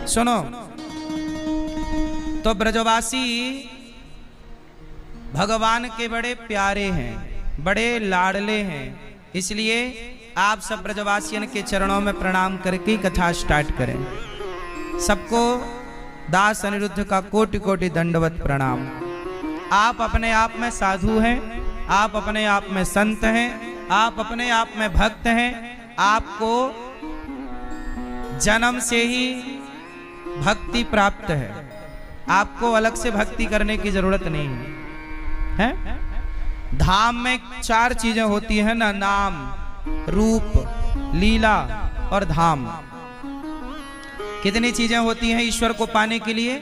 सुनो, तो ब्रजवासी भगवान के बड़े प्यारे हैं, बड़े लाडले हैं, इसलिए आप सब ब्रजवासियों के चरणों में प्रणाम करके कथा स्टार्ट करें। सबको दास अनिरुद्ध का कोटि कोटि दंडवत प्रणाम। आप अपने आप में साधु हैं, आप अपने आप में संत हैं, आप अपने आप में भक्त हैं। आपको जन्म से ही भक्ति प्राप्त है, आपको अलग से भक्ति करने की जरूरत नहीं है, है? धाम में 4 चीजें होती है ना, नाम, रूप, लीला और धाम। कितनी चीजें होती हैं ईश्वर को पाने के लिए?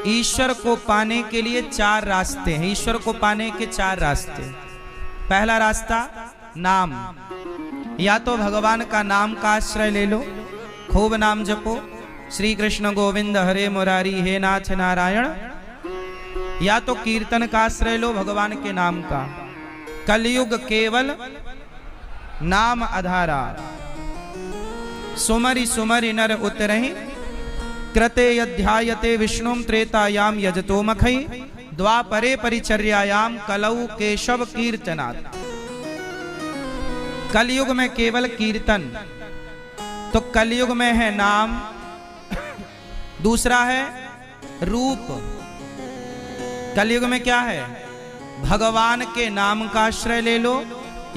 ईश्वर को पाने के लिए 4 रास्ते हैं। ईश्वर को पाने के 4 रास्ते। पहला रास्ता नाम, या तो भगवान का नाम का आश्रय ले लो, खूब नाम जपो, श्री कृष्ण गोविंद हरे मुरारी हे नाथ नारायण। या तो कीर्तन का आश्रय लो भगवान के नाम का। कलयुग केवल नाम आधारा, सुमरि सुमरि नर उतरहि, कृते यध्यायते विष्णुम त्रेतायाम यजतो मखै, द्वापरे परिचर्यायाम कलौ केशव कीर्तनात्। कलयुग में केवल कीर्तन, तो कलयुग में है नाम, दूसरा है रूप। कलयुग में क्या है? भगवान के नाम का आश्रय ले लो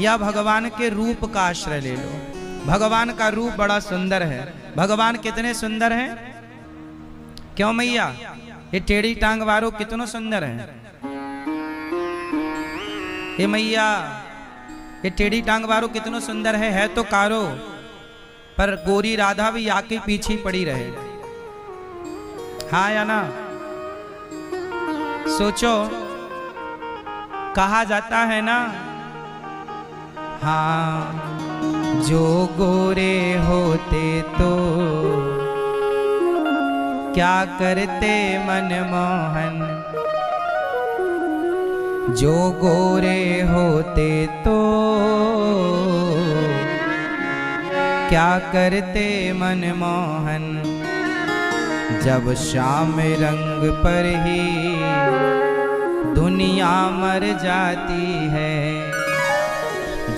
या भगवान के रूप का आश्रय ले लो। भगवान का रूप बड़ा सुंदर है। भगवान कितने सुंदर हैं? क्यों मैया? ये टेढ़ी टांग वालों कितनों सुंदर हैं। ये मैया, ये टेढ़ी टांग वालों कितनों सुंदर है तो कारो, पर गोरी राधा भी आके पीछे पड़ी रहे। हाँ या ना? सोचो, कहा जाता है ना, हाँ जो गोरे होते तो क्या करते मनमोहन, जो गोरे होते तो क्या करते मनमोहन, जब श्याम रंग पर ही दुनिया मर जाती है,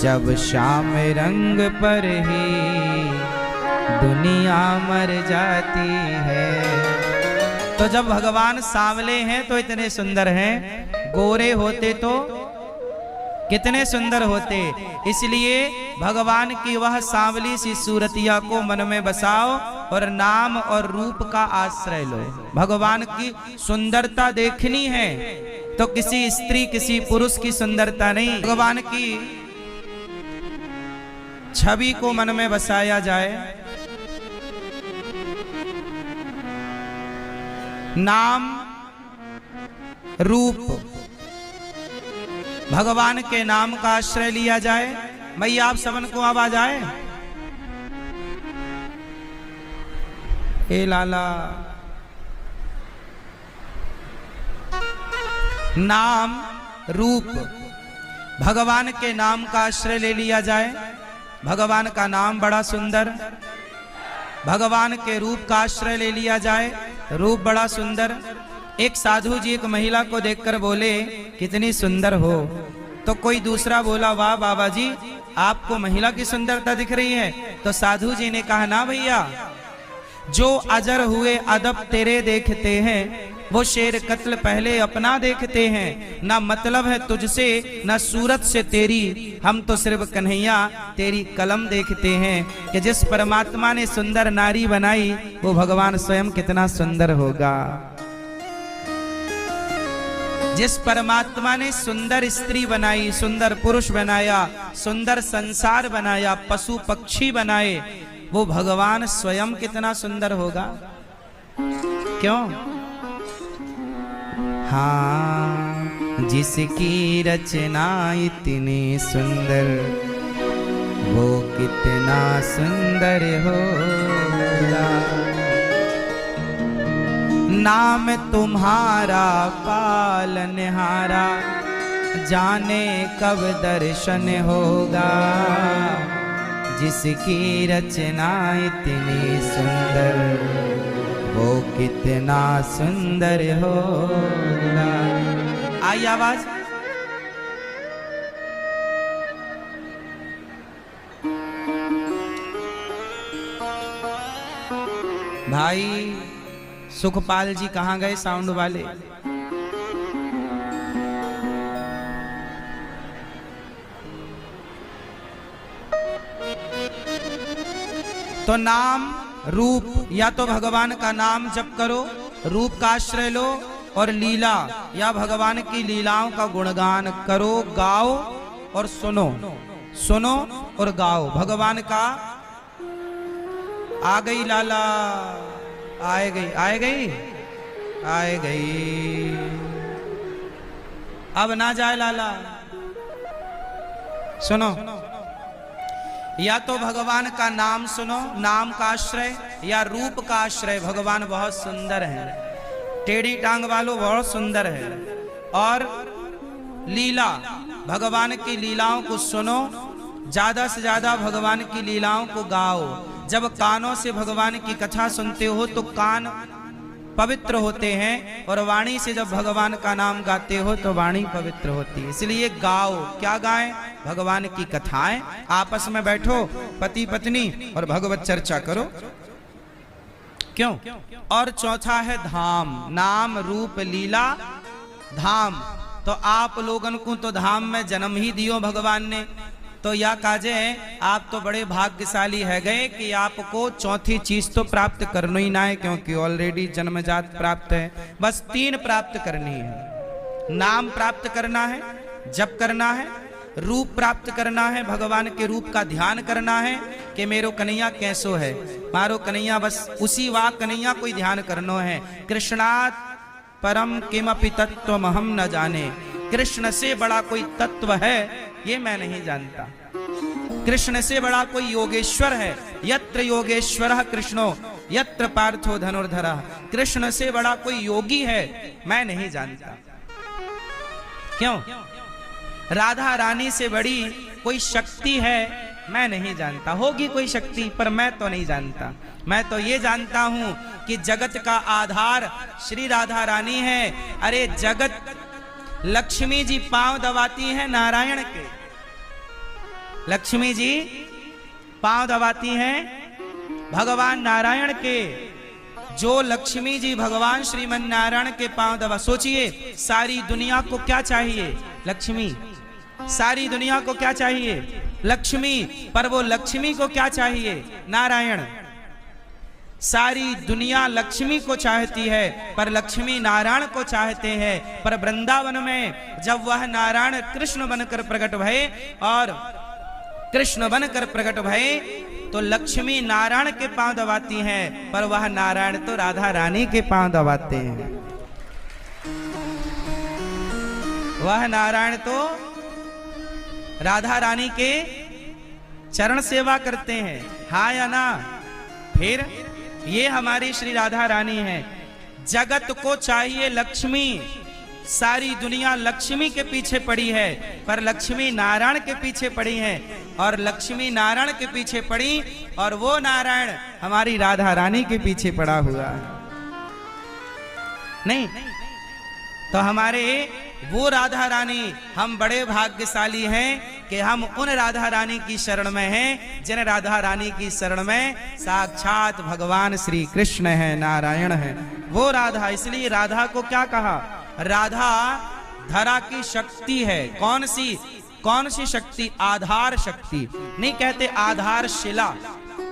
जब श्याम रंग पर ही दुनिया मर जाती है। तो जब भगवान सांवले हैं तो इतने सुंदर हैं, गोरे होते तो कितने सुंदर होते। इसलिए भगवान की वह सांवली सी सूरतिया को मन में बसाओ और नाम और रूप का आश्रय लो। भगवान की सुंदरता देखनी है तो किसी स्त्री किसी पुरुष की सुंदरता नहीं, भगवान की छवि को मन में बसाया जाए। नाम रूप, भगवान के नाम का आश्रय लिया जाए। मैया आप सबन को आवाज आए? ए लाला, नाम रूप, भगवान के नाम का आश्रय ले लिया जाए। भगवान का नाम बड़ा सुंदर, भगवान के रूप का आश्रय ले लिया जाए, रूप बड़ा सुंदर। एक साधु जी एक महिला को देखकर बोले कितनी सुंदर हो, तो कोई दूसरा बोला वाह बाबा जी आपको महिला की सुंदरता दिख रही है। तो साधु जी ने कहा ना भैया, जो अजर हुए अदब तेरे देखते हैं, वो शेर कत्ल पहले अपना देखते हैं। ना मतलब है तुझसे ना सूरत से तेरी, हम तो सिर्फ कन्हैया तेरी कलम देखते हैं। कि जिस परमात्मा ने सुंदर नारी बनाई वो भगवान स्वयं कितना सुंदर होगा। जिस परमात्मा ने सुंदर स्त्री बनाई, सुंदर पुरुष बनाया, सुंदर संसार बनाया, पशु पक्षी बनाए, वो भगवान स्वयं कितना सुंदर होगा। क्यों? हाँ, जिसकी रचना इतनी सुंदर वो कितना सुंदर होगा। नाम तुम्हारा पालनहारा, जाने कब दर्शन होगा। जिसकी रचना इतनी सुंदर कितना सुंदर होगा। आई आवाज। भाई सुखपाल जी कहाँ गए साउंड वाले? तो नाम रूप, या तो भगवान का नाम जप करो, रूप का आश्रय लो, और लीला या भगवान की लीलाओं का गुणगान करो, गाओ और सुनो। सुनो और गाओ भगवान का। आ गई लाला, आए गई, आए गई, आए गई। अब ना जाए लाला। सुनो, या तो भगवान का नाम सुनो, नाम का आश्रय, या रूप का आश्रय। भगवान बहुत सुंदर है, टेढ़ी टांग वालों बहुत सुंदर है। और लीला, भगवान की लीलाओं को सुनो, ज्यादा से ज्यादा भगवान की लीलाओं को गाओ। जब कानों से भगवान की कथा सुनते हो तो कान पवित्र होते हैं, और वाणी से जब भगवान का नाम गाते हो तो वाणी पवित्र होती है। इसलिए गाओ। क्या गाएं? भगवान की कथाएं। आपस में बैठो पति पत्नी और भगवत चर्चा करो। क्यों? और चौथा है धाम, नाम रूप लीला धाम। तो आप लोगन को तो धाम में जन्म ही दियो भगवान ने। तो या काजे आप तो बड़े भाग्यशाली है गए कि आपको चौथी चीज तो प्राप्त करना ही ना है, क्योंकि ऑलरेडी जन्मजात प्राप्त है। बस 3 प्राप्त करनी है। नाम प्राप्त करना है, जप करना है, रूप प्राप्त करना है, भगवान के रूप का ध्यान करना है कि मेरो कन्हैया कैसो है, मारो कन्हैया। बस उसी वा कन्हैया कोई ध्यान करना है। कृष्णात् परम किमपि तत्त्वमहं न जाने। कृष्ण से बड़ा कोई तत्व है ये मैं नहीं जानता। कृष्ण से बड़ा कोई योगेश्वर है। यत्र योगेश्वरः कृष्णो यत्र पार्थो धनुर्धरः। कृष्ण से बड़ा कोई योगी है मैं नहीं जानता। क्यों? राधा रानी से बड़ी कोई शक्ति है मैं नहीं जानता। होगी कोई शक्ति, पर मैं तो नहीं जानता। मैं तो ये जानता हूं कि जगत का आधार श्री राधा रानी है। अरे जगत, लक्ष्मी जी पांव दबाती हैं नारायण के। लक्ष्मी जी पांव दबाती हैं भगवान नारायण के। जो लक्ष्मी जी भगवान श्रीमन नारायण के पांव दबा, सोचिए सारी दुनिया को क्या चाहिए? लक्ष्मी। सारी दुनिया को क्या चाहिए? लक्ष्मी। पर वो लक्ष्मी को क्या चाहिए? नारायण। सारी दुनिया लक्ष्मी को चाहती है, पर लक्ष्मी नारायण को चाहते हैं। पर वृंदावन में जब वह नारायण कृष्ण बनकर प्रकट भये और कृष्ण बनकर प्रकट भये तो लक्ष्मी नारायण के पांव दबाती हैं, पर वह नारायण तो राधा रानी के पांव दबाते हैं। वह नारायण तो राधा रानी के चरण सेवा करते हैं। हाँ या ना? फिर ये हमारी श्री राधा रानी है। जगत को चाहिए लक्ष्मी। सारी दुनिया लक्ष्मी के पीछे पड़ी है, पर लक्ष्मी नारायण के पीछे पड़ी है। और लक्ष्मी नारायण के पीछे पड़ी और वो नारायण हमारी राधा रानी के पीछे पड़ा हुआ है। नहीं तो हमारे वो राधा रानी, हम बड़े भाग्यशाली हैं कि हम उन राधा रानी की शरण में हैं जिन राधा रानी की शरण में साक्षात भगवान श्री कृष्ण है, नारायण है। वो राधा, इसलिए राधा को क्या कहा? राधा धरा की शक्ति है। कौन सी? कौन सी शक्ति? आधार शक्ति। नहीं कहते आधार शिला।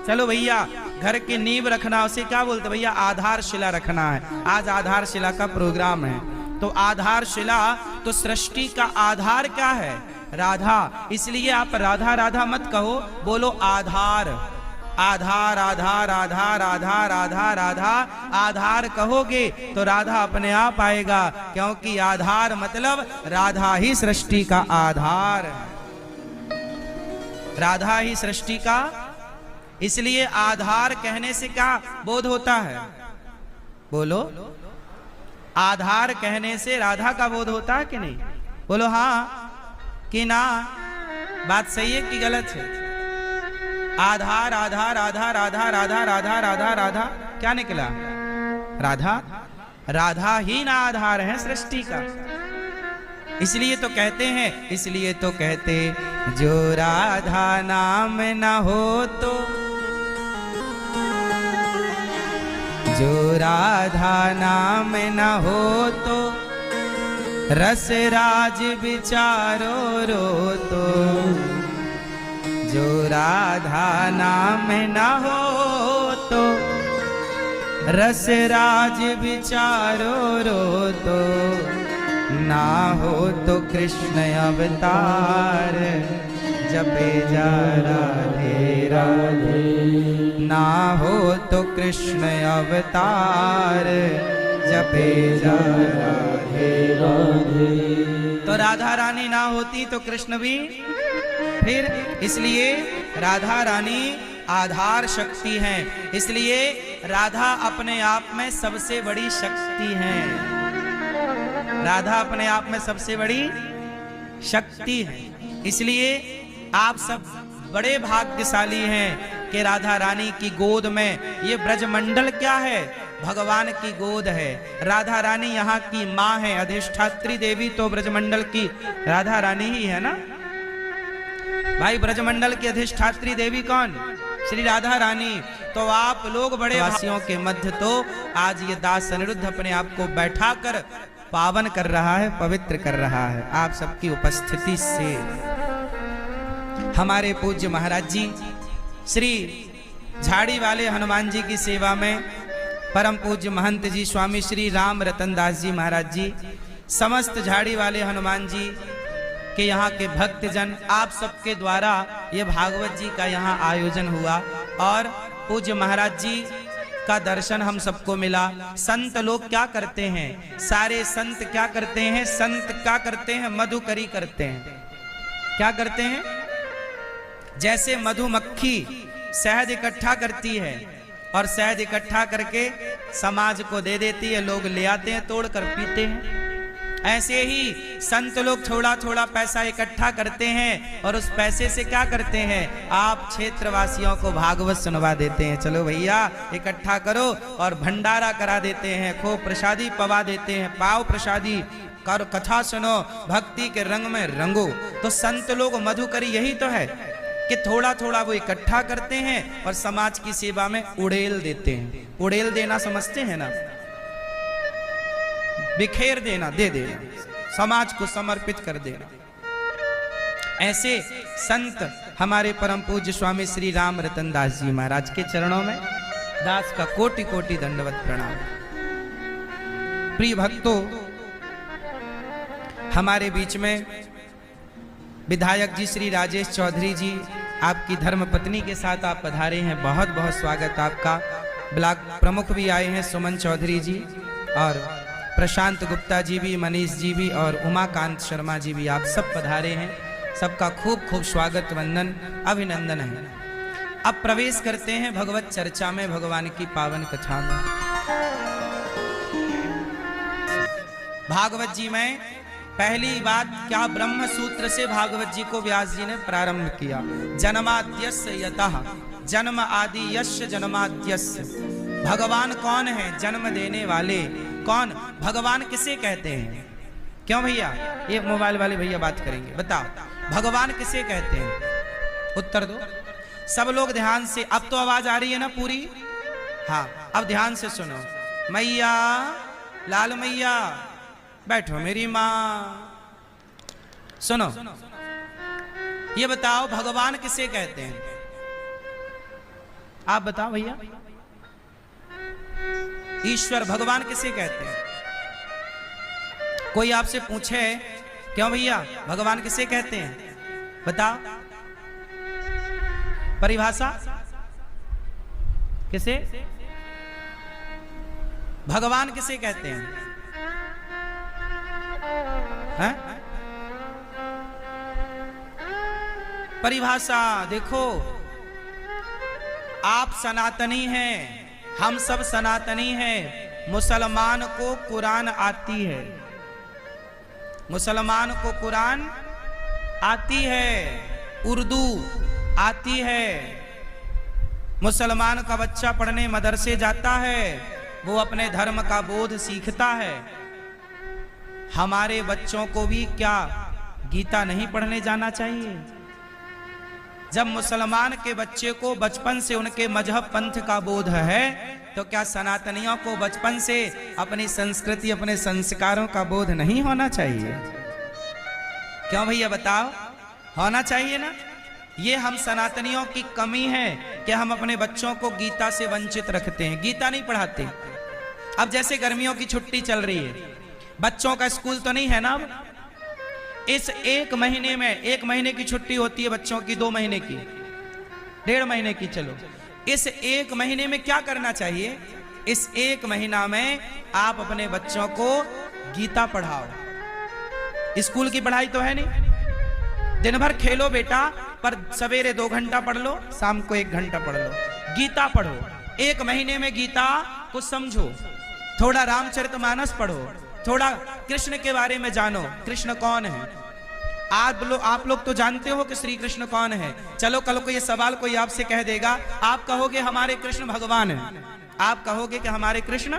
चलो भैया घर की नींव रखना, उसे क्या बोलते भैया? आधार शिला रखना है। आज आधार शिला का प्रोग्राम है। तो आधार शिला, तो सृष्टि का आधार क्या है? राधा। इसलिए आप राधा राधा मत कहो, बोलो आधार। आधार आधार आधार आधार आधार राधा। आधार कहोगे तो राधा अपने आप आएगा, क्योंकि आधार मतलब राधा ही सृष्टि का आधार है। राधा ही सृष्टि का। इसलिए आधार कहने से क्या बोध होता है? बोलो। आधार कहने से राधा का बोध होता है कि नहीं? बोलो हाँ कि ना। बात सही है कि गलत है? आधार आधार आधार आधार आधार आधार आधार राधा क्या निकला? राधा, राधा ही ना आधार है सृष्टि का। इसलिए तो कहते हैं, इसलिए तो कहते जो राधा नाम न हो तो, जो राधा नाम न हो तो रस राज विचारो रो तो, जो राधा नाम न हो तो रस राज विचारो रो तो, ना हो तो कृष्ण अवतार जपे जा राधे राधे, ना हो तो कृष्ण अवतार जपे जा राधे राधे। तो राधा रानी ना होती तो कृष्ण भी फिर, इसलिए राधा रानी आधार शक्ति है, इसलिए राधा अपने आप में सबसे बड़ी शक्ति है। राधा अपने आप में सबसे बड़ी शक्ति है, इसलिए आप सब बड़े भाग्यशाली हैं कि राधा रानी की गोद में, ये ब्रजमंडल क्या है, भगवान की गोद है। राधा रानी यहाँ की माँ है, अधिष्ठात्री देवी तो ब्रजमंडल की राधा रानी ही है ना भाई। ब्रजमंडल की अधिष्ठात्री देवी कौन? श्री राधा रानी। तो आप लोग बड़े वासियों के मध्य तो आज ये दास अनिरुद्ध अपने आप को बैठा कर पावन कर रहा है, पवित्र कर रहा है आप सबकी उपस्थिति से। हमारे पूज्य महाराज जी श्री झाड़ी वाले हनुमान जी की सेवा में परम पूज्य महंत जी स्वामी श्री राम रतन दास जी महाराज जी, समस्त झाड़ी वाले हनुमान जी के यहाँ के भक्तजन, आप सबके द्वारा ये भागवत जी का यहाँ आयोजन हुआ और पूज्य महाराज जी का दर्शन हम सबको मिला। संत लोग क्या करते हैं, सारे संत क्या करते हैं, संत क्या करते हैं, मधुकरी करते हैं। क्या करते हैं? जैसे मधुमक्खी शहद इकट्ठा करती है और शहद इकट्ठा करके समाज को दे देती है, लोग ले आते हैं तोड़ कर पीते हैं, ऐसे ही संत लोग थोड़ा थोड़ा पैसा इकट्ठा करते हैं और उस पैसे से क्या करते हैं, आप क्षेत्रवासियों को भागवत सुनवा देते हैं। चलो भैया इकट्ठा करो और भंडारा करा देते हैं, खूब प्रसादी पवा देते हैं, पाव प्रसादी कर, कथा सुनो, भक्ति के रंग में रंगो। तो संत लोग मधुकरी यही तो है कि थोड़ा थोड़ा वो इकट्ठा करते हैं और समाज की सेवा में उड़ेल देते हैं। उड़ेल देना समझते हैं ना, बिखेर देना, दे देना, समाज को समर्पित कर देना। ऐसे संत हमारे परम पूज्य स्वामी श्री राम रतन दास जी महाराज के चरणों में दास का कोटि कोटि दंडवत प्रणाम। प्रिय भक्तों, हमारे बीच में विधायक जी श्री राजेश चौधरी जी, आपकी धर्म पत्नी के साथ आप पधारे हैं, बहुत बहुत स्वागत आपका। ब्लॉक प्रमुख भी आए हैं सुमन चौधरी जी, और प्रशांत गुप्ता जी भी, मनीष जी भी और उमाकांत शर्मा जी भी, आप सब पधारे हैं। सबका खूब खूब स्वागत, वंदन, अभिनंदन है। अब प्रवेश करते हैं भगवत चर्चा में, भगवान की पावन कथा में। भागवत जी में पहली बात क्या, ब्रह्म सूत्र से भागवत जी को व्यास जी ने प्रारंभ किया। जन्माद्यस्य यतः, जन्म आदि यस्य जन्माद्यस्य। भगवान कौन है? जन्म देने वाले। कौन? भगवान किसे कहते हैं? क्यों भैया? ये मोबाइल वाले भैया बात करेंगे, बताओ भगवान किसे कहते हैं? उत्तर दो सब लोग ध्यान से। अब तो आवाज आ रही है ना पूरी? हाँ, अब ध्यान से सुनो। मैया, लाल मैया, बैठो मेरी माँ, सुनो, ये बताओ भगवान किसे कहते हैं? आप बताओ भैया। ईश्वर, भगवान किसे कहते हैं? कोई आपसे पूछे क्यों भैया भगवान किसे कहते हैं, बताओ परिभाषा किसे? भगवान किसे कहते हैं? है? परिभाषा देखो, आप सनातनी हैं, हम सब सनातनी हैं। मुसलमान को कुरान आती है, मुसलमान को कुरान आती है, उर्दू आती है। मुसलमान का बच्चा पढ़ने मदरसे जाता है, वो अपने धर्म का बोध सीखता है। हमारे बच्चों को भी क्या गीता नहीं पढ़ने जाना चाहिए? जब मुसलमान के बच्चे को बचपन से उनके मजहब पंथ का बोध है, तो क्या सनातनियों को बचपन से अपनी संस्कृति, अपने संस्कारों का बोध नहीं होना चाहिए? क्यों भैया बताओ, होना चाहिए ना? ये हम सनातनियों की कमी है कि हम अपने बच्चों को गीता से वंचित रखते हैं, गीता नहीं पढ़ाते। अब जैसे गर्मियों की छुट्टी चल रही है, बच्चों का स्कूल तो नहीं है ना। अब इस एक महीने में, एक महीने की छुट्टी होती है बच्चों की, 2 महीने की, 1.5 महीने की, चलो इस एक महीने में क्या करना चाहिए? इस एक महीना में आप अपने बच्चों को गीता पढ़ाओ। स्कूल की पढ़ाई तो है नहीं, दिन भर खेलो बेटा, पर सवेरे 2 घंटा पढ़ लो, शाम को 1 घंटा पढ़ लो, गीता पढ़ो। एक महीने में गीता को समझो, थोड़ा रामचरितमानस पढ़ो, थोड़ा कृष्ण के बारे में जानो, कृष्ण कौन है। आप लोग तो जानते हो कि श्री कृष्ण कौन है। चलो कल को ये सवाल कोई आपसे कह देगा, आप कहोगे हमारे कृष्ण भगवान है, आप कहोगे कि हमारे कृष्ण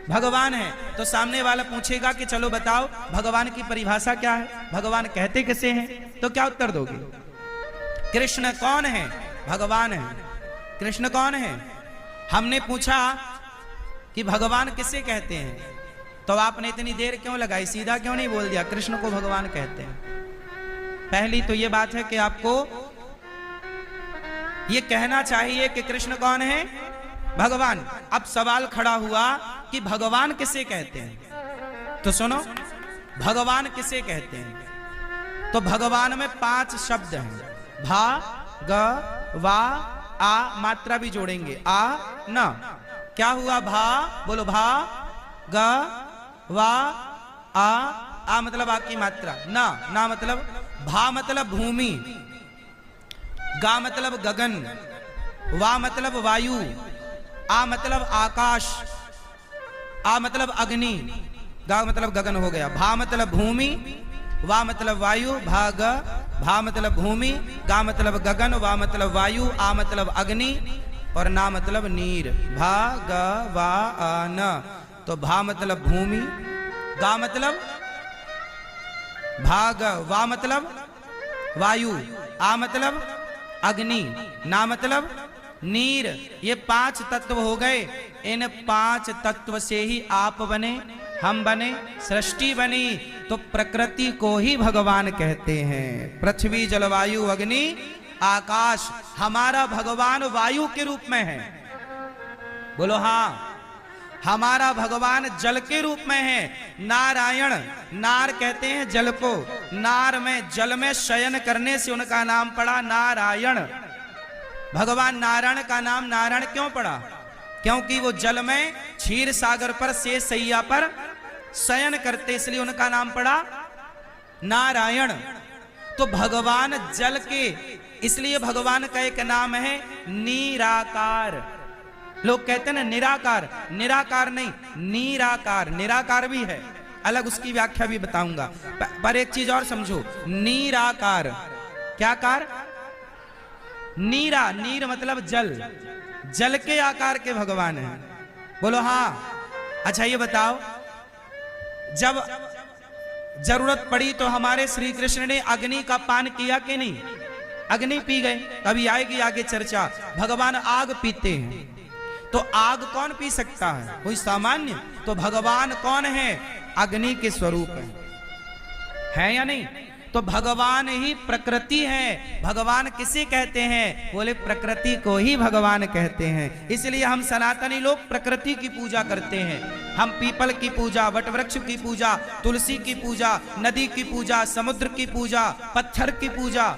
भगवान है, तो सामने वाला पूछेगा कि चलो बताओ भगवान की परिभाषा क्या है, भगवान कहते किसे हैं? तो क्या उत्तर दोगे? कृष्ण कौन है? भगवान है। कृष्ण कौन है? हमने पूछा कि भगवान किसे कहते हैं, तो आपने इतनी देर क्यों लगाई, सीधा क्यों नहीं बोल दिया कृष्ण को भगवान कहते हैं? पहली तो ये बात है कि आपको ये कहना चाहिए कि कृष्ण कौन है? भगवान। अब सवाल खड़ा हुआ कि भगवान किसे कहते हैं, तो सुनो, भगवान किसे कहते हैं? तो भगवान में 5 शब्द हैं, भा, ग, वा, आ, मात्रा भी जोड़ेंगे, आ, न। क्या हुआ? भा, बोलो, भा, ग, वा, आ मतलब आ की मात्रा, ना मतलब, भा मतलब भूमि, गा मतलब गगन, वा मतलब वायु, आ मतलब आकाश, आ मतलब अग्नि, गा मतलब गगन हो गया। भा मतलब भूमि, वा मतलब वायु, भा मतलब भूमि, गा मतलब गगन, वा मतलब वायु, आ मतलब अग्नि, और ना मतलब नीर। भा, ग, वा, आ, न। तो भा मतलब भूमि, गा मतलब भाग, वा मतलब वायु, आ मतलब अग्नि, ना मतलब नीर। ये 5 तत्व हो गए। इन 5 तत्व से ही आप बने, हम बने, सृष्टि बनी। तो प्रकृति को ही भगवान कहते हैं। पृथ्वी, जलवायु, अग्नि, आकाश। हमारा भगवान वायु के रूप में है, बोलो हाँ। हमारा भगवान जल के रूप में है। नारायण, नार कहते हैं जल को, नार में, जल में शयन करने से उनका नाम पड़ा नारायण। भगवान नारायण का नाम नारायण क्यों पड़ा? क्योंकि वो जल में क्षीर सागर पर शेष सैया पर शयन करते, इसलिए उनका नाम पड़ा नारायण। तो भगवान जल के, इसलिए भगवान का एक नाम है निराकार। लोग कहते हैं ना निराकार, निराकार नहीं, निराकार। निराकार भी है अलग, उसकी व्याख्या भी बताऊंगा। पर एक चीज और समझो, निराकार क्या कार? नीरा, नीर मतलब जल, जल के आकार के भगवान है, बोलो हाँ। अच्छा ये बताओ, जब जरूरत पड़ी तो हमारे श्री कृष्ण ने अग्नि का पान किया कि नहीं? अग्नि पी गए। कभी आएगी आगे चर्चा। भगवान आग पीते हैं, तो आग कौन पी सकता है? कोई सामान्य? तो भगवान कौन है? अग्नि के स्वरूप है या नहीं? तो भगवान ही प्रकृति है। भगवान किसे कहते हैं? बोले प्रकृति को ही भगवान कहते हैं। इसलिए हम सनातनी लोग प्रकृति की पूजा करते हैं। हम पीपल की पूजा, वटवृक्ष की पूजा, तुलसी की पूजा, नदी की पूजा, समुद्र की पूजा, पत्थर की पूजा,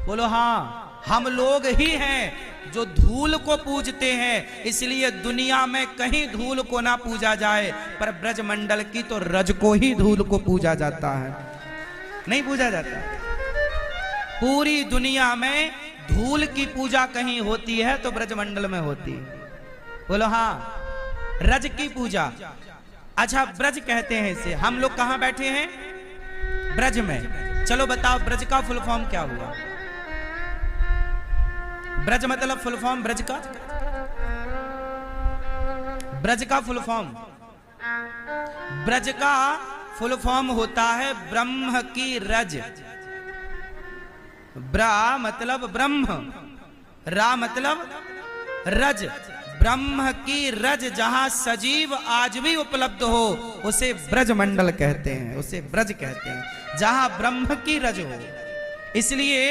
बोलो हाँ। हम लोग ही हैं जो धूल को पूजते हैं। इसलिए दुनिया में कहीं धूल को ना पूजा जाए, पर ब्रजमंडल की तो रज को ही धूल को पूजा जाता है, नहीं पूजा जाता। पूरी दुनिया में धूल की पूजा कहीं होती है तो ब्रजमंडल में होती है, बोलो हाँ, रज की पूजा। अच्छा ब्रज कहते हैं इसे। हम लोग कहां बैठे हैं? ब्रज में। चलो बताओ ब्रज का फुल फॉर्म क्या हुआ? ब्रज मतलब फुल फॉर्म ब्रज का, ब्रज का फुल फॉर्म, ब्रज का फुल फॉर्म होता है ब्रह्म की रज। ब्रा मतलब ब्रह्म, रा मतलब रज। ब्रह्म की रज जहां सजीव आज भी उपलब्ध हो उसे ब्रज मंडल कहते हैं, उसे ब्रज कहते हैं, जहां ब्रह्म की रज हो। इसलिए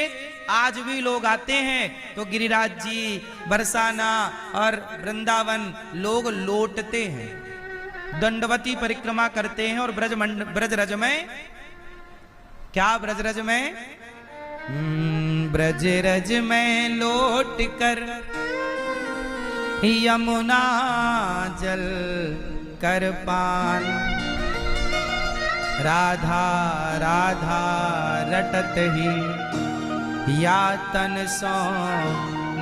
आज भी लोग आते हैं तो गिरिराज जी, बरसाना और वृंदावन लोग लौटते हैं, दंडवती परिक्रमा करते हैं। और ब्रज रज में क्या, ब्रज रज में ब्रज रज में लौट कर यमुना जल कर पान, राधा राधा रटत ही या तन सो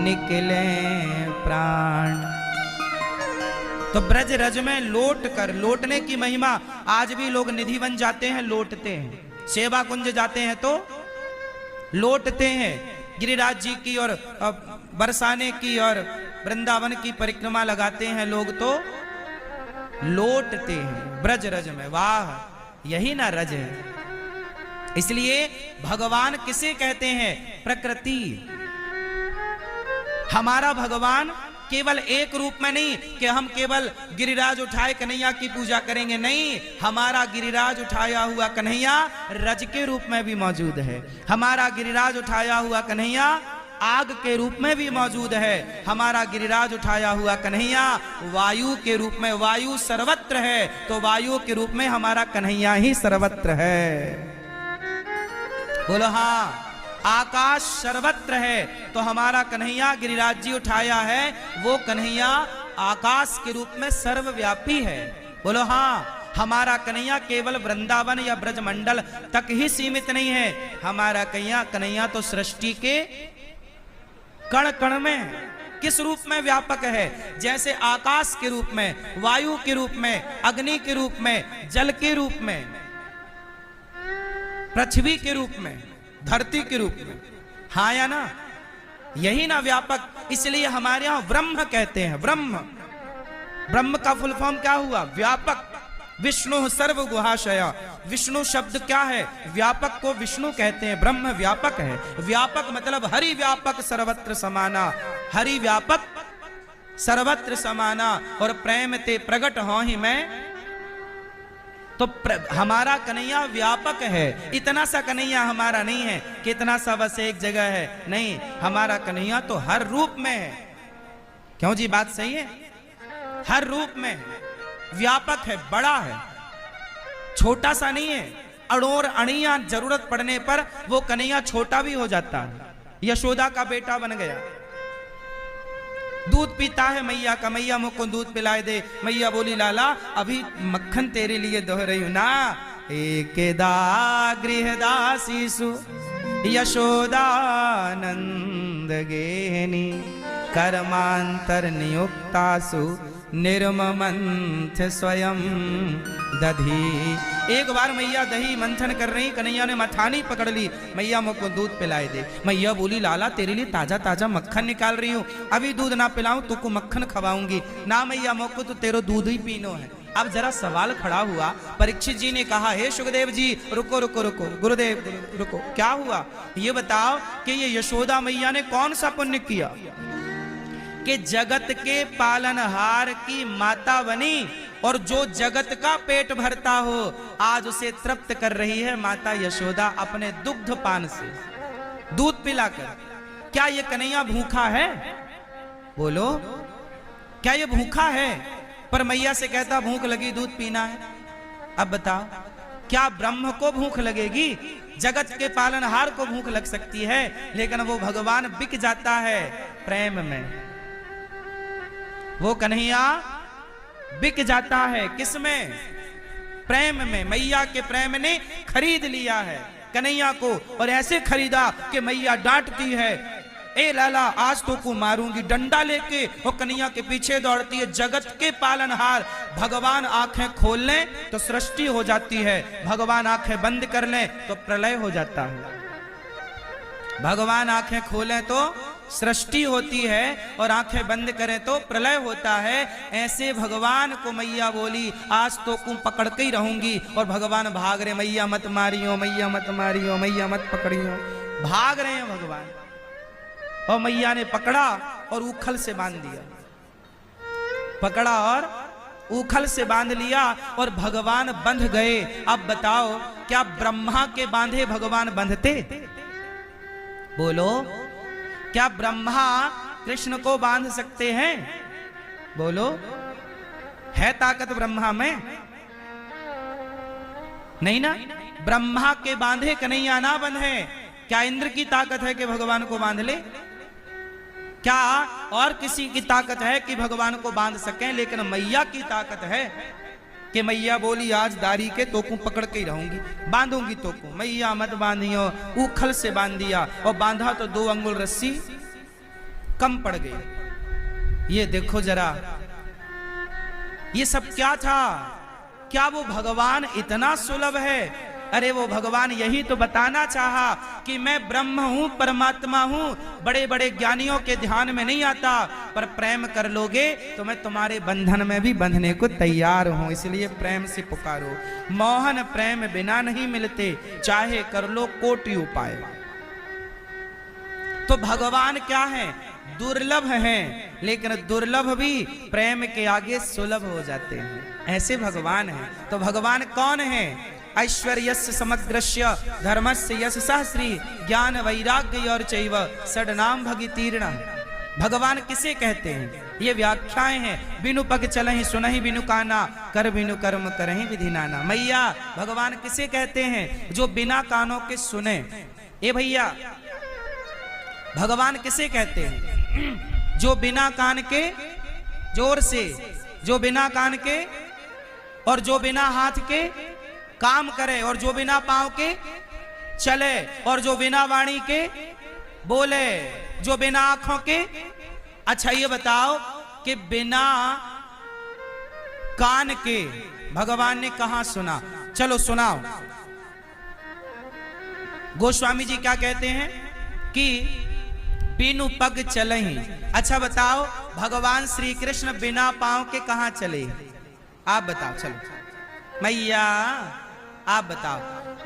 निकले प्राण। तो ब्रज रज में लौट कर, लौटने की महिमा, आज भी लोग निधि बन जाते हैं, लौटते हैं, सेवा कुंज जाते हैं तो लौटते हैं। गिरिराज जी की और बरसाने की और वृंदावन की परिक्रमा लगाते हैं लोग तो लौटते हैं ब्रज रज में। वाह, यही ना रज है। इसलिए भगवान किसे कहते हैं? प्रकृति। हमारा भगवान केवल एक रूप में नहीं कि हम केवल गिरिराज उठाए कन्हैया की पूजा करेंगे, नहीं, हमारा गिरिराज उठाया हुआ कन्हैया रज के रूप में भी मौजूद है। हमारा गिरिराज उठाया हुआ कन्हैया आग के रूप में भी मौजूद है। हमारा गिरिराज उठाया हुआ कन्हैया वायु के रूप में, वायु सर्वत्र है तो वायु के रूप में हमारा कन्हैया ही सर्वत्र है। बोलो हाँ। आकाश सर्वत्र है तो हमारा कन्हैया गिरिराज जी उठाया है, वो कन्हैया आकाश के रूप में सर्वव्यापी है। बोलो हाँ। हमारा कन्हैया केवल वृंदावन या ब्रजमंडल तक ही सीमित नहीं है, हमारा कन्हैया तो सृष्टि के कण कण में किस रूप में व्यापक है? जैसे आकाश के रूप में, वायु के रूप में, अग्नि के रूप में, जल के रूप में, पृथ्वी के रूप में, धरती के रूप में, हाँ या ना? यही ना व्यापक। इसलिए हमारे यहां ब्रह्म कहते हैं। ब्रह्म, ब्रह्म का फुल फॉर्म क्या हुआ? व्यापक। विष्णु सर्व गुहाशया। विष्णु शब्द क्या है? व्यापक को विष्णु कहते हैं। ब्रह्म व्यापक है। व्यापक मतलब हरि व्यापक सर्वत्र समाना, हरि व्यापक सर्वत्र समाना। और प्रेम ते प्रगट हो ही मैं, तो हमारा कन्हैया व्यापक है। इतना सा कन्हैया हमारा नहीं है कि इतना सा बस एक जगह है, नहीं, हमारा कन्हैया तो हर रूप में है। क्यों जी, बात सही है? हर रूप में व्यापक है, बड़ा है, छोटा सा नहीं है। अड़ोर अणिया जरूरत पड़ने पर वो कन्हैया छोटा भी हो जाता है। यशोदा का बेटा बन गया, दूध पीता है मैया का, मैया मुझको दूध पिलाए दे। मैया बोली लाला अभी मक्खन तेरे लिए दोह रही हूं ना। एकेदा गृहदासीसु यशोदानंद गेनी कर्मांतर नियुक्तासु निर्ममंथ स्वयं दधी। एक बार मैया दही मंथन कर रही, कन्हैया ने मथानी पकड़ ली, मैया मुझको दूध पिलाए दे। मैया बोली लाला तेरे लिए ताजा ताजा मक्खन निकाल रही हूँ, अभी दूध ना पिलाऊं तुमको मक्खन खवाऊंगी ना। मैया मुझको तो तेरो दूध ही पीनो है। अब जरा सवाल खड़ा हुआ, परीक्षित जी ने कहा हे सुखदेव जी रुको रुको रुको, गुरुदेव रुको, क्या हुआ ये बताओ कि ये यशोदा मैया ने कौन सा पुण्य किया कि जगत के पालनहार की माता बनी और जो जगत का पेट भरता हो आज उसे तृप्त कर रही है माता यशोदा अपने दुग्ध पान से, दूध पिलाकर। क्या ये कन्हैया भूखा है? बोलो, क्या ये भूखा है? पर मैया से कहता भूख लगी दूध पीना है। अब बताओ, क्या ब्रह्म को भूख लगेगी? जगत के पालनहार को भूख लग सकती है, लेकिन वो भगवान बिक जाता है प्रेम में। वो कन्हैया बिक जाता है किसमें? प्रेम में। मैया के प्रेम ने खरीद लिया है कन्हैया को, और ऐसे खरीदा कि मैया डांटती है, ए लाला आज तो को मारूंगी, डंडा लेके वो कन्हैया के पीछे दौड़ती है। जगत के पालनहार भगवान आंखें खोल लें तो सृष्टि हो जाती है, भगवान आंखें बंद कर लें तो प्रलय हो जाता है। भगवान आंखें खोलें तो सृष्टि होती है और आंखें बंद करें तो प्रलय होता है। ऐसे भगवान को मैया बोली आज तो को पकड़ के ही रहूंगी, और भगवान भाग रहे, मैया मत मारियो, मैया मत मारियो, मैया मत पकड़ियो, भाग रहे हैं भगवान। और मैया ने पकड़ा और उखल से बांध दिया, पकड़ा और उखल से बांध लिया और भगवान बंध गए। अब बताओ क्या ब्रह्मा के बांधे भगवान बंधते? बोलो, क्या ब्रह्मा कृष्ण को बांध सकते हैं? बोलो, है ताकत ब्रह्मा में? नहीं ना। ब्रह्मा के बांधे कन्हैया ना बंधे। क्या इंद्र की ताकत है कि भगवान को बांध ले? क्या और किसी की ताकत है कि भगवान को बांध सकें? लेकिन मैया की ताकत है कि मैया बोली आज दारी के तोकू पकड़ के ही रहूंगी, बांधूंगी तोकू, मैया मत बांधियो। उखल से बांध दिया और बांधा तो 2 अंगुल रस्सी कम पड़ गई। ये देखो जरा, ये सब क्या था? क्या वो भगवान इतना सुलभ है? अरे वो भगवान यही तो बताना चाहा कि मैं ब्रह्म हूं, परमात्मा हूं। बड़े बड़े ज्ञानियों के ध्यान में नहीं आता, पर प्रेम कर लोगे तो मैं तुम्हारे बंधन में भी बंधने को तैयार हूं। इसलिए प्रेम से पुकारो। मोहन प्रेम बिना नहीं मिलते, चाहे कर लो कोटि उपाय। तो भगवान क्या है? दुर्लभ हैं, लेकिन दुर्लभ भी प्रेम के आगे सुलभ हो जाते हैं। ऐसे भगवान हैं। तो भगवान कौन है? ऐश्वर्यस्य समग्रस्य धर्मस्य यश सहस्री ज्ञान वैराग्य और चैव षड्नाम भगितीर्ण। भगवान किसे कहते हैं? ये व्याख्याएं हैं। बिनु पग चलहि सुनहि बिनु काना, कर बिनु कर्म करहि विधि नाना। मैया भगवान किसे कहते हैं? जो बिना कानों के सुने। ए भैया, भगवान किसे कहते हैं? जो बिना कान के, जोर से, जो बिना कान के और जो बिना हाथ के काम करे, और जो बिना पांव के चले, और जो बिना वाणी के बोले, जो बिना आंखों के। अच्छा ये बताओ कि बिना कान के भगवान ने कहां सुना? चलो सुनाओ। गोस्वामी जी क्या कहते हैं कि बिनु पग चलहि। अच्छा बताओ, भगवान श्री कृष्ण बिना पांव के कहां चले? आप बताओ। चलो मैया आप बताओ।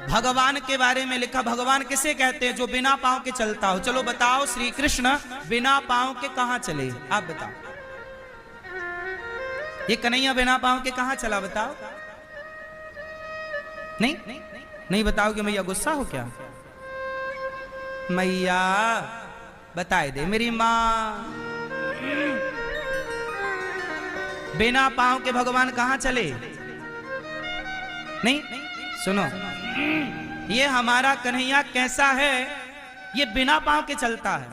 भगवान के बारे में लिखा, भगवान किसे कहते हैं? जो बिना पांव के चलता हो। चलो बताओ, श्री कृष्ण बिना पांव के कहां चले? आप बताओ। ये कन्हैया बिना पांव के कहां चला? बताओ। नहीं नहीं बताओगे मैया, गुस्सा हो क्या? मैया बताए दे मेरी मां, बिना पांव के भगवान कहां चले? नहीं सुनो, ये हमारा कन्हैया कैसा है? ये बिना पांव के चलता है।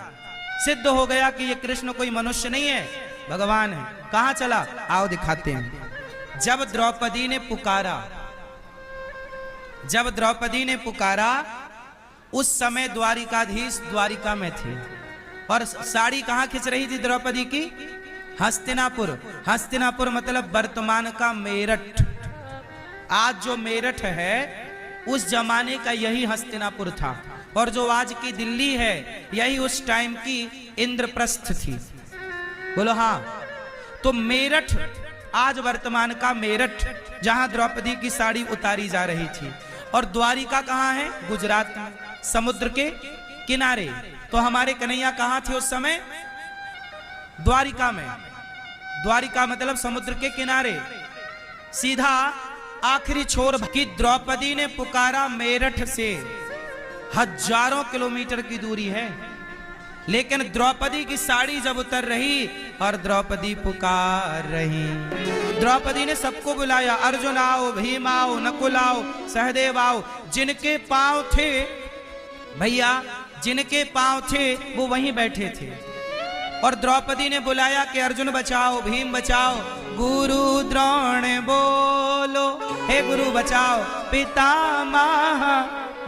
सिद्ध हो गया कि ये कृष्ण कोई मनुष्य नहीं है, भगवान है। कहां चला? आओ दिखाते हैं। जब द्रौपदी ने पुकारा, जब द्रौपदी ने पुकारा, उस समय द्वारिकाधीश द्वारिका में थे। और साड़ी कहां खिंच रही थी द्रौपदी की? हस्तिनापुर। हस्तिनापुर मतलब वर्तमान का मेरठ। आज जो मेरठ है उस जमाने का यही हस्तिनापुर था, और जो आज की दिल्ली है यही उस टाइम की इंद्रप्रस्थ थी। बोलो हाँ। तो मेरठ आज वर्तमान का मेरठ, जहां द्रौपदी की साड़ी उतारी जा रही थी। और द्वारिका कहां है? गुजरात में, समुद्र के किनारे। तो हमारे कन्हैया कहां थे उस समय? द्वारिका में। द्वारिका मतलब समुद्र के किनारे, सीधा आखिरी छोर की। द्रौपदी ने पुकारा मेरठ से, हजारों किलोमीटर की दूरी है, लेकिन द्रौपदी की साड़ी जब उतर रही और द्रौपदी पुकार रही, द्रौपदी ने सबको बुलाया, अर्जुन आओ, भीम आओ, नकुल आओ, सहदेव आओ। जिनके पांव थे भैया, जिनके पांव थे वो वहीं बैठे थे। और द्रौपदी ने बुलाया कि अर्जुन बचाओ, भीम बचाओ, गुरु द्रोण बोलो, हे गुरु बचाओ, पितामह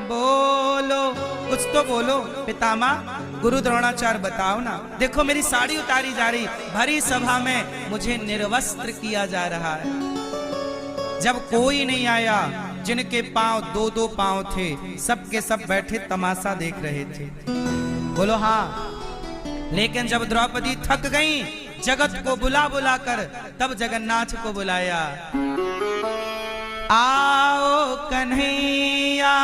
बोलो, कुछ तो बोलो। पितामह गुरु द्रोणाचार्य बताओ ना। देखो मेरी साड़ी उतारी जा रही, भरी सभा में मुझे निर्वस्त्र किया जा रहा है। जब कोई नहीं आया, जिनके पांव 2-2 पांव थे, सबके सब बैठे तमाशा देख रहे थे। बोलो हाँ। लेकिन जब द्रौपदी थक गई, जगत को बुला बुला कर तब जगन्नाथ को बुलाया। आओ कन्हैया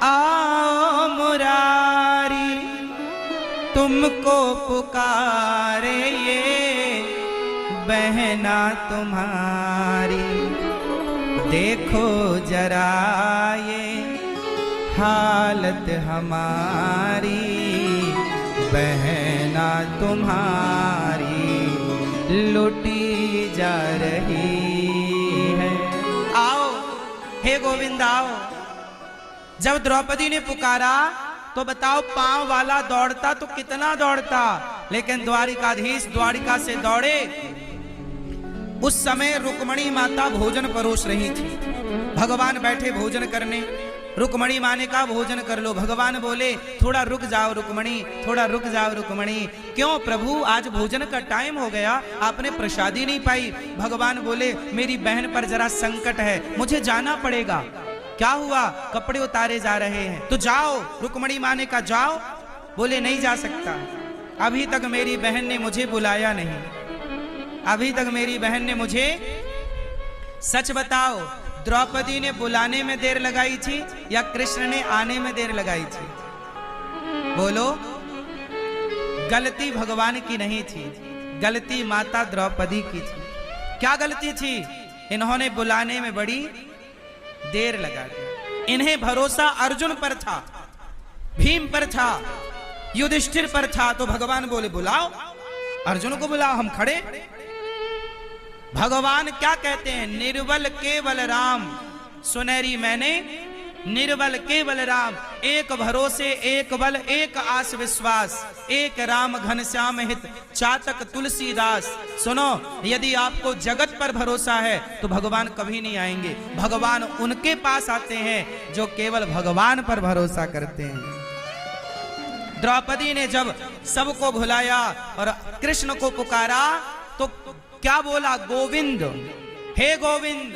आओ मुरारी, तुमको पुकारे ये बहना तुम्हारी। देखो जरा ये हालत हमारी, बहना तुम्हारी लुटी जा रही है। आओ हे गोविंद आओ। जब द्रौपदी ने पुकारा तो बताओ, पांव वाला दौड़ता तो कितना दौड़ता, लेकिन द्वारिकाधीश द्वारिका से दौड़े। उस समय रुक्मणी माता भोजन परोस रही थी। भगवान बैठे भोजन करने, रुक्मणी माँ ने कहा भोजन कर लो। भगवान बोले थोड़ा रुक जाओ रुक्मणी, थोड़ा रुक जाओ रुक्मणी। क्यों प्रभु, आज भोजन का टाइम हो गया, आपने प्रसादी नहीं पाई। भगवान बोले मेरी बहन पर जरा संकट है, मुझे जाना पड़ेगा। क्या हुआ? कपड़े उतारे जा रहे हैं। तो जाओ। रुक्मणी माँ ने कहा जाओ। बोले नहीं जा सकता, अभी तक मेरी बहन ने मुझे बुलाया नहीं, अभी तक मेरी बहन ने मुझे। सच बताओ, द्रौपदी ने बुलाने में देर लगाई थी या कृष्ण ने आने में देर लगाई थी? बोलो। गलती भगवान की नहीं थी, गलती माता द्रौपदी की थी। क्या गलती थी? इन्होंने बुलाने में बड़ी देर लगा दी। इन्हें भरोसा अर्जुन पर था, भीम पर था, युधिष्ठिर पर था। तो भगवान बोले बुलाओ, अर्जुन को बुलाओ, हम खड़े। भगवान क्या कहते हैं? निर्बल केवल राम सुनहरी मैंने, निर्बल केवल राम। एक भरोसे एक बल, एक आस विश्वास, एक राम घनश्याम हित चातक तुलसीदास। सुनो, यदि आपको जगत पर भरोसा है तो भगवान कभी नहीं आएंगे। भगवान उनके पास आते हैं जो केवल भगवान पर भरोसा करते हैं। द्रौपदी ने जब सबको भुलाया और कृष्ण को पुकारा तो क्या बोला? गोविंद, हे गोविंद।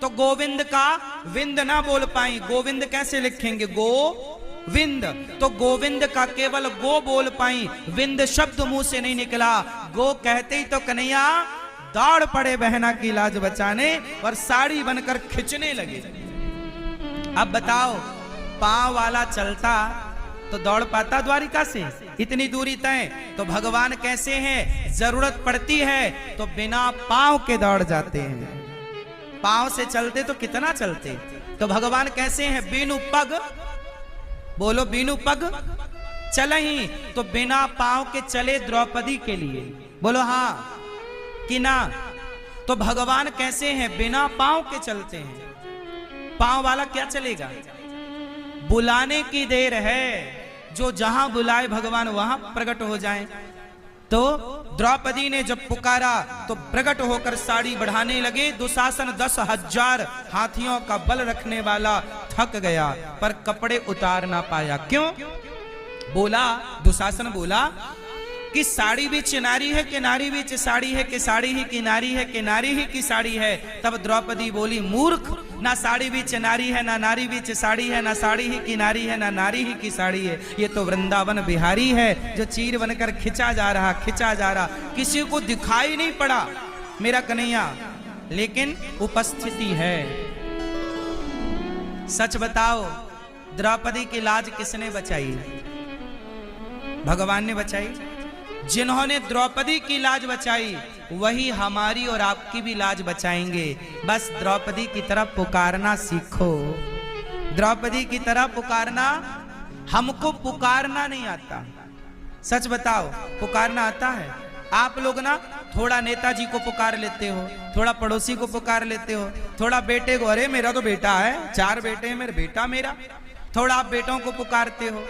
तो गोविंद का विंद ना बोल पाई। गोविंद कैसे लिखेंगे? गोविंद। तो गोविंद का केवल गो बोल पाई, विंद शब्द मुंह से नहीं निकला। गो कहते ही तो कन्हैया दौड़ पड़े बहना की लाज बचाने और साड़ी बनकर खिंचने लगे। अब बताओ, पांव वाला चलता तो दौड़ पाता द्वारिका से इतनी दूरी तय? तो भगवान कैसे हैं? जरूरत पड़ती है तो बिना पांव के दौड़ जाते हैं। पांव से चलते तो कितना चलते। तो भगवान कैसे हैं? बिनु पग। बोलो बिनु पग चल ही। तो बिना पांव के चले द्रौपदी के लिए। बोलो हाँ कि ना? तो भगवान कैसे हैं? बिना पांव के चलते हैं। पांव वाला क्या चलेगा? बुलाने की देर है, जो जहां बुलाए भगवान वहां प्रकट हो जाए। तो द्रौपदी ने जब पुकारा तो प्रकट होकर साड़ी बढ़ाने लगे। दुशासन 10,000 हाथियों का बल रखने वाला थक गया पर कपड़े उतार ना पाया। क्यों? बोला, दुशासन बोला कि साड़ी भी चिनारी है कि नारी भी साड़ी है कि साड़ी ही की नारी है कि नारी ही की साड़ी है। तब द्रौपदी बोली मूर्ख, ना साड़ी भी चिनारी है ना नारी भी साड़ी है, ना साड़ी ही की नारी है ना नारी ही की साड़ी है। ये तो वृंदावन बिहारी है जो चीर बनकर खिंचा जा रहा, खिंचा जा रहा। किसी को दिखाई नहीं पड़ा मेरा कन्हैया, लेकिन उपस्थिति है। सच बताओ, द्रौपदी की लाज किसने बचाई? भगवान ने बचाई। जिन्होंने द्रौपदी की लाज बचाई वही हमारी और आपकी भी लाज बचाएंगे। बस द्रौपदी की तरफ पुकारना सीखो। द्रौपदी की तरफ पुकारना। हमको पुकारना नहीं आता। सच बताओ, पुकारना आता है? आप लोग ना थोड़ा नेताजी को पुकार लेते हो, थोड़ा पड़ोसी को पुकार लेते हो, थोड़ा बेटे को, अरे मेरा तो बेटा है, 4 बेटे हैं मेरे, बेटा मेरा। थोड़ा आप बेटों को पुकारते हो,